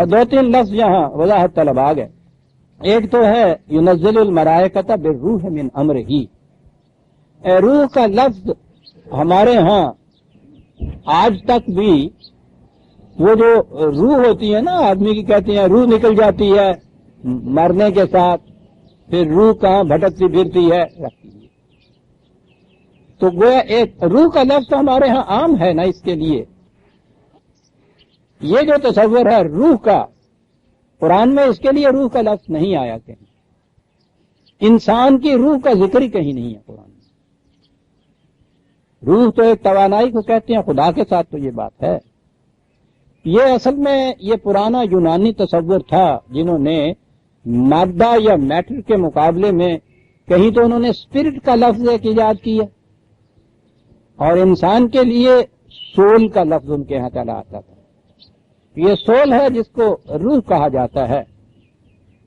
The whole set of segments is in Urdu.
دو تین لفظ یہاں وضاحت طلب آ گئے. ایک تو ہے ینزل الملائکۃ بالروح من امرہ. روح کا لفظ ہمارے ہاں آج تک بھی وہ جو روح ہوتی ہے نا آدمی کی کہتے ہیں روح نکل جاتی ہے مرنے کے ساتھ, پھر روح کہاں بھٹکتی پھرتی ہے, تو گویا ایک روح کا لفظ ہمارے ہاں عام ہے نا. اس کے لیے یہ جو تصور ہے روح کا, قرآن میں اس کے لیے روح کا لفظ نہیں آیا کہیں. انسان کی روح کا ذکر ہی کہیں نہیں ہے قرآن میں. روح تو ایک توانائی کو کہتے ہیں, خدا کے ساتھ تو یہ بات ہے. یہ اصل میں یہ پرانا یونانی تصور تھا جنہوں نے مادہ یا میٹر کے مقابلے میں کہیں تو انہوں نے اسپرٹ کا لفظ ایک ایجاد کیا, اور انسان کے لیے سول کا لفظ ان کے ہاں چلا آتا تھا. یہ سول ہے جس کو روح کہا جاتا ہے.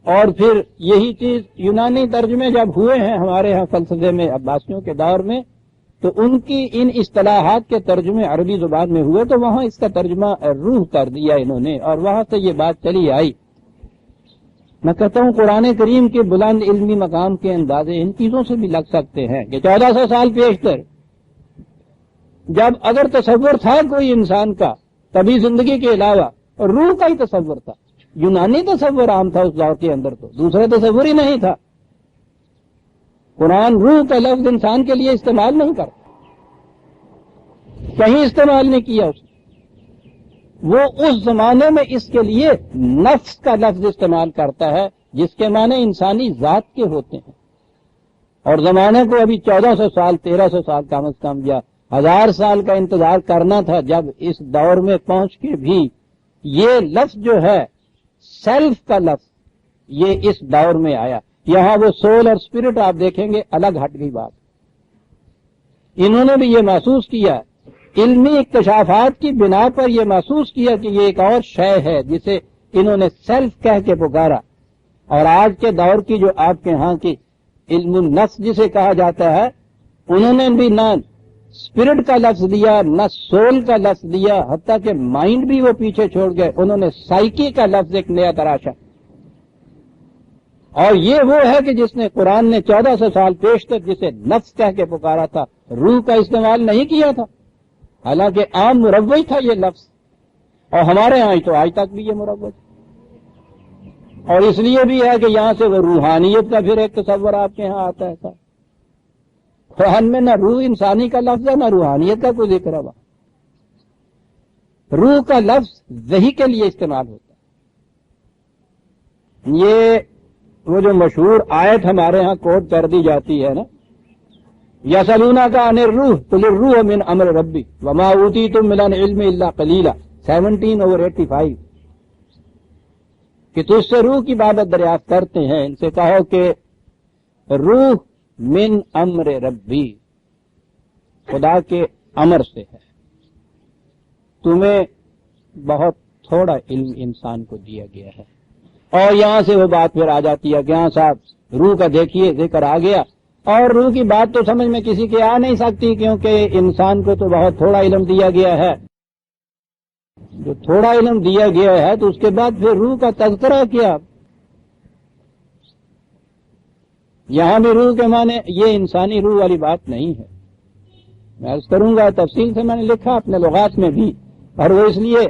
اور پھر یہی چیز یونانی ترجمے جب ہوئے ہیں ہمارے ہاں فلسفے میں عباسیوں کے دور میں, تو ان کی ان اصطلاحات کے ترجمے عربی زبان میں ہوئے تو وہاں اس کا ترجمہ روح کر دیا انہوں نے, اور وہاں سے یہ بات چلی آئی. میں کہتا ہوں قرآن کریم کے بلند علمی مقام کے اندازے ان چیزوں سے بھی لگ سکتے ہیں کہ 1400 سال پیشتر جب اگر تصور تھا کوئی انسان کا طبی زندگی کے علاوہ روح کا ہی تصور تھا. یونانی تصور عام تھا اس دور کے اندر, تو دوسرا تصور ہی نہیں تھا. قرآن روح کا لفظ انسان کے لیے استعمال نہیں کرتا, کہیں استعمال نہیں کیا اس نے. وہ اس زمانے میں اس کے لیے نفس کا لفظ استعمال کرتا ہے جس کے معنی انسانی ذات کے ہوتے ہیں. اور زمانے کو ابھی 1400 سال 1300 سال کم از کم یا 1000 سال کا انتظار کرنا تھا جب اس دور میں پہنچ کے بھی یہ لفظ جو ہے سیلف کا لفظ یہ اس دور میں آیا. یہاں وہ سول اور اسپرٹ آپ دیکھیں گے الگ ہٹ گئی بات. انہوں نے بھی یہ محسوس کیا, علمی اکتشافات کی بنا پر یہ محسوس کیا کہ یہ ایک اور شے ہے جسے انہوں نے سیلف کہہ کے پکارا. اور آج کے دور کی جو آپ کے ہاں کی علم النفس جسے کہا جاتا ہے, انہوں نے بھی نہ اسپرٹ کا لفظ دیا نہ سول کا لفظ دیا, حتیٰ کہ مائنڈ بھی وہ پیچھے چھوڑ گئے. انہوں نے سائیکی کا لفظ ایک نیا تراشا. اور یہ وہ ہے کہ جس نے قرآن نے 1400 سال پیشتر جسے نفس کہہ کے پکارا تھا, روح کا استعمال نہیں کیا تھا, حالانکہ عام مروج تھا یہ لفظ. اور ہمارے ہاں تو آج تک بھی یہ مروج. اور اس لیے بھی ہے کہ یہاں سے وہ روحانیت کا پھر ایک تصور آپ کے ہاں آتا ہے. قرآن میں نہ روح انسانی کا لفظ ہے نہ روحانیت کا کوئی ذکر ہے. روح کا لفظ وحی کے لیے استعمال ہوتا ہے. یہ وہ جو مشہور آیت ہمارے ہاں کوٹ کر دی جاتی ہے نا, یسألونک عن الروح قل الروح من امر ربی وما اوتیتم من العلم الا قلیلا 17/85, کہ تجھ سے روح کی بابت دریافت کرتے ہیں, ان سے کہو کہ روح من امر ربی خدا کے امر سے ہے, تمہیں بہت تھوڑا علم انسان کو دیا گیا ہے. اور یہاں سے وہ بات پھر آ جاتی ہے کہ ہاں صاحب روح کا دیکھیے ذکر آ گیا, اور روح کی بات تو سمجھ میں کسی کے آ نہیں سکتی کیونکہ انسان کو تو بہت تھوڑا علم دیا گیا ہے. جو تھوڑا علم دیا گیا ہے تو اس کے بعد پھر روح کا تذکرہ کیا. یہاں بھی روح کے معنی یہ انسانی روح والی بات نہیں ہے. میں عرض کروں گا تفصیل سے میں نے لکھا اپنے لغات میں بھی, اور وہ اس لیے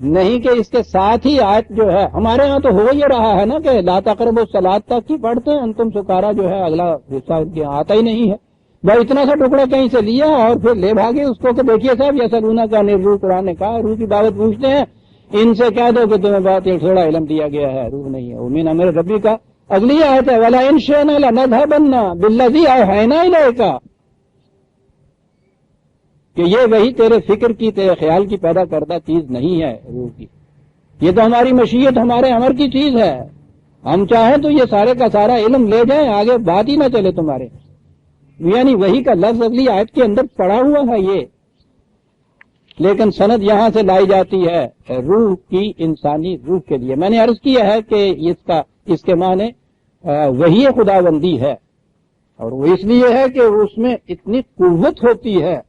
نہیں کہ اس کے ساتھ ہی آیت جو ہے ہمارے ہاں تو ہو یہ رہا ہے نا کہ لا تقربوا الصلاۃ تک ہی پڑھتے ہیں, انتم سکارا جو ہے اگلا حصہ ان کے آتا ہی نہیں ہے. بھائی اتنا سا ٹکڑا کہیں سے لیا اور پھر لے بھاگے اس کو کہ دیکھیے صاحب یسألونک عن الروح, قرآن نے کہا روح کی بابت پوچھتے ہیں, ان سے کہہ دو کہ تمہیں بہت ایک تھوڑا علم دیا گیا ہے, روح نہیں ہے. من امر ربی کا اگلی آیت ہے وَلَا إِن شِئْنَا لَنَذْهَبَنَّ بِالَّذِي أَوْحَيْنَا إِلَيْكَ, کہ یہ وہی تیرے فکر کی تیرے خیال کی پیدا کردہ چیز نہیں ہے روح کی, یہ تو ہماری مشیت ہمارے امر کی چیز ہے. ہم چاہیں تو یہ سارے کا سارا علم لے جائیں, آگے بات ہی نہ چلے تمہارے. یعنی وہی کا لفظ اگلی آیت کے اندر پڑا ہوا ہے یہ, لیکن سند یہاں سے لائی جاتی ہے روح کی, انسانی روح کے لیے. میں نے عرض کیا ہے کہ اس کے معنی وہی خداوندی ہے, اور وہ اس لیے ہے کہ اس میں اتنی قوت ہوتی ہے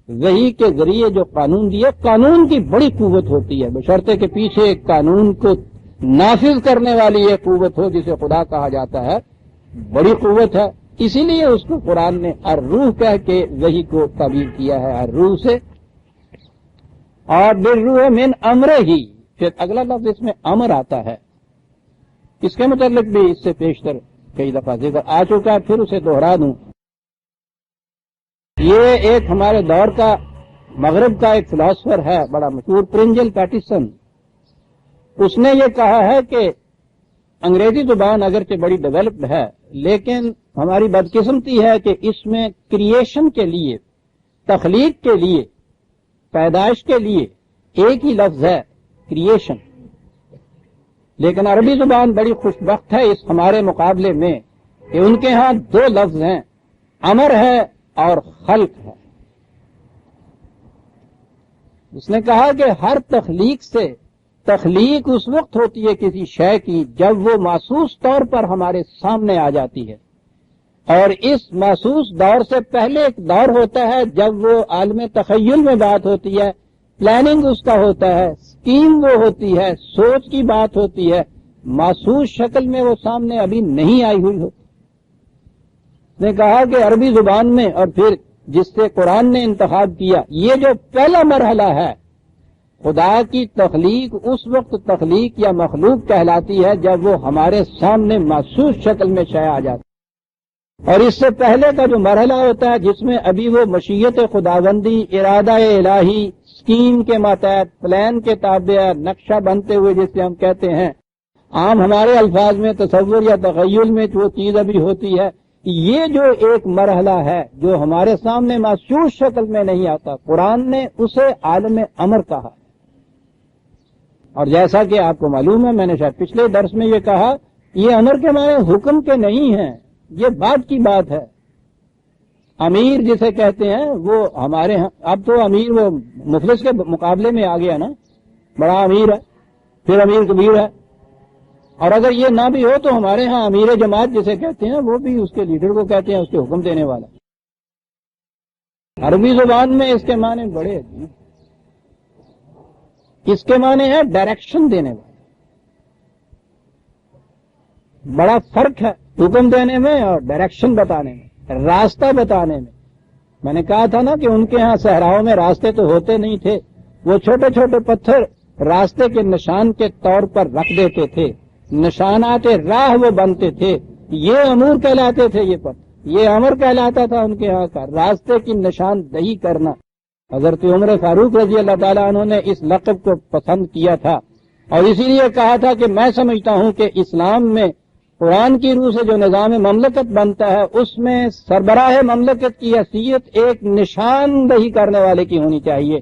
وحی کے ذریعے جو قانون دیا، قانون کی بڑی قوت ہوتی ہے، بشرطے کے پیچھے ایک قانون کو نافذ کرنے والی ایک قوت ہو جسے خدا کہا جاتا ہے، بڑی قوت ہے۔ اسی لیے اس کو قرآن نے الروح کہہ کے وحی کو تعبیر کیا ہے الروح سے۔ اور بالروح من امر ہی، پھر اگلا لفظ اس میں امر آتا ہے، اس کے متعلق بھی اس سے پیشتر کئی دفعہ ذکر آ چکا ہے، پھر اسے دوہرا دوں۔ یہ ایک ہمارے دور کا مغرب کا ایک فلاسفر ہے بڑا مشہور، پرنجل پیٹرسن۔ اس نے یہ کہا ہے کہ انگریزی زبان اگرچہ بڑی ڈیولپڈ ہے، لیکن ہماری بدقسمتی ہے کہ اس میں کریشن کے لیے، تخلیق کے لیے، پیدائش کے لیے ایک ہی لفظ ہے، کریشن۔ لیکن عربی زبان بڑی خوش بخت ہے اس ہمارے مقابلے میں کہ ان کے ہاں دو لفظ ہیں، امر ہے اور خلق ہے۔ اس نے کہا کہ ہر تخلیق سے، تخلیق اس وقت ہوتی ہے کسی شے کی جب وہ محسوس طور پر ہمارے سامنے آ جاتی ہے، اور اس محسوس دور سے پہلے ایک دور ہوتا ہے جب وہ عالم تخیل میں بات ہوتی ہے، پلاننگ اس کا ہوتا ہے، اسکیم وہ ہوتی ہے، سوچ کی بات ہوتی ہے، محسوس شکل میں وہ سامنے ابھی نہیں آئی ہوئی ہوتی۔ اس نے کہا کہ عربی زبان میں، اور پھر جس سے قرآن نے انتخاب کیا، یہ جو پہلا مرحلہ ہے خدا کی تخلیق، اس وقت تخلیق یا مخلوق کہلاتی ہے جب وہ ہمارے سامنے محسوس شکل میں شے آ جاتی ہے۔ اور اس سے پہلے کا جو مرحلہ ہوتا ہے جس میں ابھی وہ مشیت خداوندی، ارادہ الہی، اسکیم کے ماتحت، پلان کے تابع، نقشہ بنتے ہوئے جسے ہم کہتے ہیں، عام ہمارے الفاظ میں تصور یا تخیل میں وہ چیز ابھی ہوتی ہے، یہ جو ایک مرحلہ ہے جو ہمارے سامنے محسوس شکل میں نہیں آتا، قرآن نے اسے عالم امر کہا۔ اور جیسا کہ آپ کو معلوم ہے، میں نے شاید پچھلے درس میں یہ کہا، یہ امر کے معنی حکم کے نہیں ہیں، یہ بات کی بات ہے۔ امیر جسے کہتے ہیں وہ ہمارے ہاں، اب تو امیر وہ مفلس کے مقابلے میں آ گیا نا، بڑا امیر ہے، پھر امیر کبیر ہے، اور اگر یہ نہ بھی ہو تو ہمارے ہاں امیر جماعت جسے کہتے ہیں وہ بھی اس کے لیڈر کو کہتے ہیں، اس کے حکم دینے والا۔ عربی زبان میں اس کے معنی بڑے عجیب، اس کے معنی ہے ڈائریکشن دینے والا۔ بڑا فرق ہے حکم دینے میں اور ڈائریکشن بتانے میں، راستہ بتانے میں نے کہا تھا نا کہ ان کے ہاں صحراؤں میں راستے تو ہوتے نہیں تھے، وہ چھوٹے چھوٹے پتھر راستے کے نشان کے طور پر رکھ دیتے تھے، نشانات راہ وہ بنتے تھے، یہ امور کہلاتے تھے، یہ پتھر، یہ امر کہلاتا تھا ان کے ہاں کا، راستے کی نشاندہی کرنا۔ حضرت عمر فاروق رضی اللہ تعالیٰ عنہ نے اس لقب کو پسند کیا تھا، اور اسی لیے کہا تھا کہ میں سمجھتا ہوں کہ اسلام میں قرآن کی روح سے جو نظام مملکت بنتا ہے اس میں سربراہ مملکت کی حیثیت ایک نشاندہی کرنے والے کی ہونی چاہیے،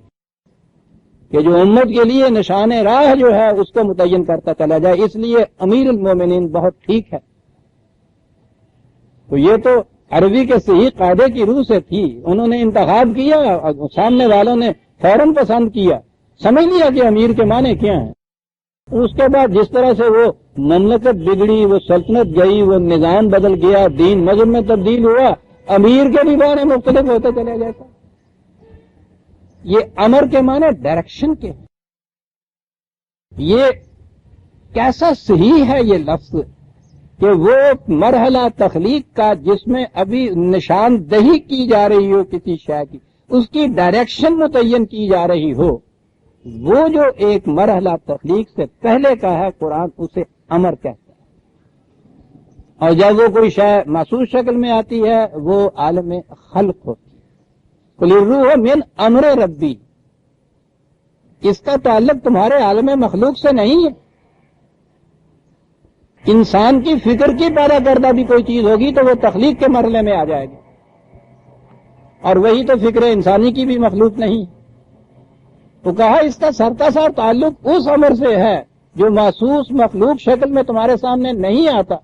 کہ جو امت کے لیے نشان راہ جو ہے اس کو متعین کرتا چلا جائے۔ اس لیے امیر المومنین بہت ٹھیک ہے۔ تو یہ تو عربی کے صحیح قاعدے کی روح سے تھی، انہوں نے انتخاب کیا، سامنے والوں نے فوراً پسند کیا، سمجھ لیا کہ امیر کے معنی کیا ہیں۔ اس کے بعد جس طرح سے وہ مملکت بگڑی، وہ سلطنت گئی، وہ نظام بدل گیا، دین مذہب میں تبدیل ہوا، امیر کے بھی معنی مختلف ہوتے چلے گئے۔ یہ امر کے معنی ڈائریکشن کے، یہ کیسا صحیح ہے یہ لفظ کہ وہ مرحلہ تخلیق کا جس میں ابھی نشاندہی کی جا رہی ہو کسی شے کی، اس کی ڈائریکشن متعین کی جا رہی ہو، وہ جو ایک مرحلہ تخلیق سے پہلے کا ہے قرآن اسے امر کہتا ہے۔ اور جب وہ کوئی شے محسوس شکل میں آتی ہے وہ عالم خلق ہوتی ہے۔ قل الروح من امر ربی، اس کا تعلق تمہارے عالم مخلوق سے نہیں ہے۔ انسان کی فکر کی پیدا کردہ بھی کوئی چیز ہوگی تو وہ تخلیق کے مرحلے میں آ جائے گی، اور وہی تو فکر انسانی کی بھی مخلوق نہیں۔ تو کہا اس کا سرتاسر تعلق اس امر سے ہے جو محسوس مخلوق شکل میں تمہارے سامنے نہیں آتا،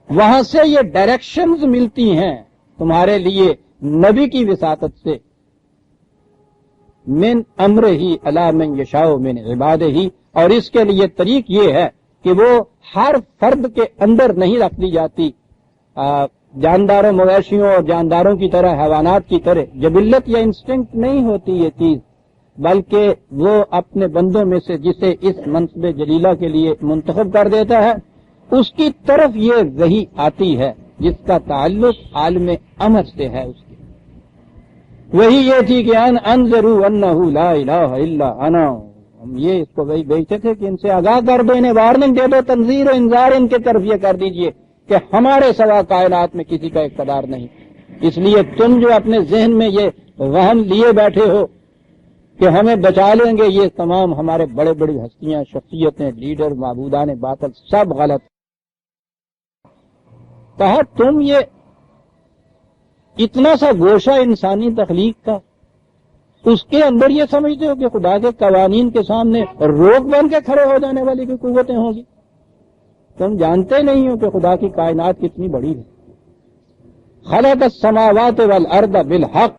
وہاں سے یہ ڈائریکشنز ملتی ہیں تمہارے لیے نبی کی وساطت سے، من امر ہی علی من یشاء من عبادہ ہی، اور اس کے لیے طریق یہ ہے کہ وہ ہر فرد کے اندر نہیں رکھ دی جاتی، جانداروں مویشیوں اور جانداروں کی طرح حیوانات کی طرح جبلت یا انسٹنکٹ نہیں ہوتی یہ چیز، بلکہ وہ اپنے بندوں میں سے جسے اس منصب جلیلہ کے لیے منتخب کر دیتا ہے اس کی طرف یہ وحی آتی ہے جس کا تعلق عالم امر سے ہے۔ اس کی وہی یہ تھی کہ انذروا انہ لا الہ الا انا، ہم یہ اس کو وہی بھیجتے تھے کہ ان سے آگاہ کر دو، انہیں وارننگ دے دو، تنذیر و انذار ان کی طرف یہ کر دیجئے کہ ہمارے سوا کائنات میں کسی کا اقتدار نہیں۔ اس لیے تم جو اپنے ذہن میں یہ وہم لیے بیٹھے ہو کہ ہمیں بچا لیں گے، یہ تمام ہمارے بڑے بڑی ہستیاں، شخصیتیں، لیڈر، معبودان باطل سب غلط۔ کہا تم یہ اتنا سا گوشہ انسانی تخلیق کا، اس کے اندر یہ سمجھتے ہو کہ خدا کے قوانین کے سامنے روک بن کے کھڑے ہو جانے والی کوئی قوتیں ہوں گی؟ تم جانتے نہیں ہو کہ خدا کی کائنات کتنی بڑی ہے۔ خلق السماوات والارض بالحق،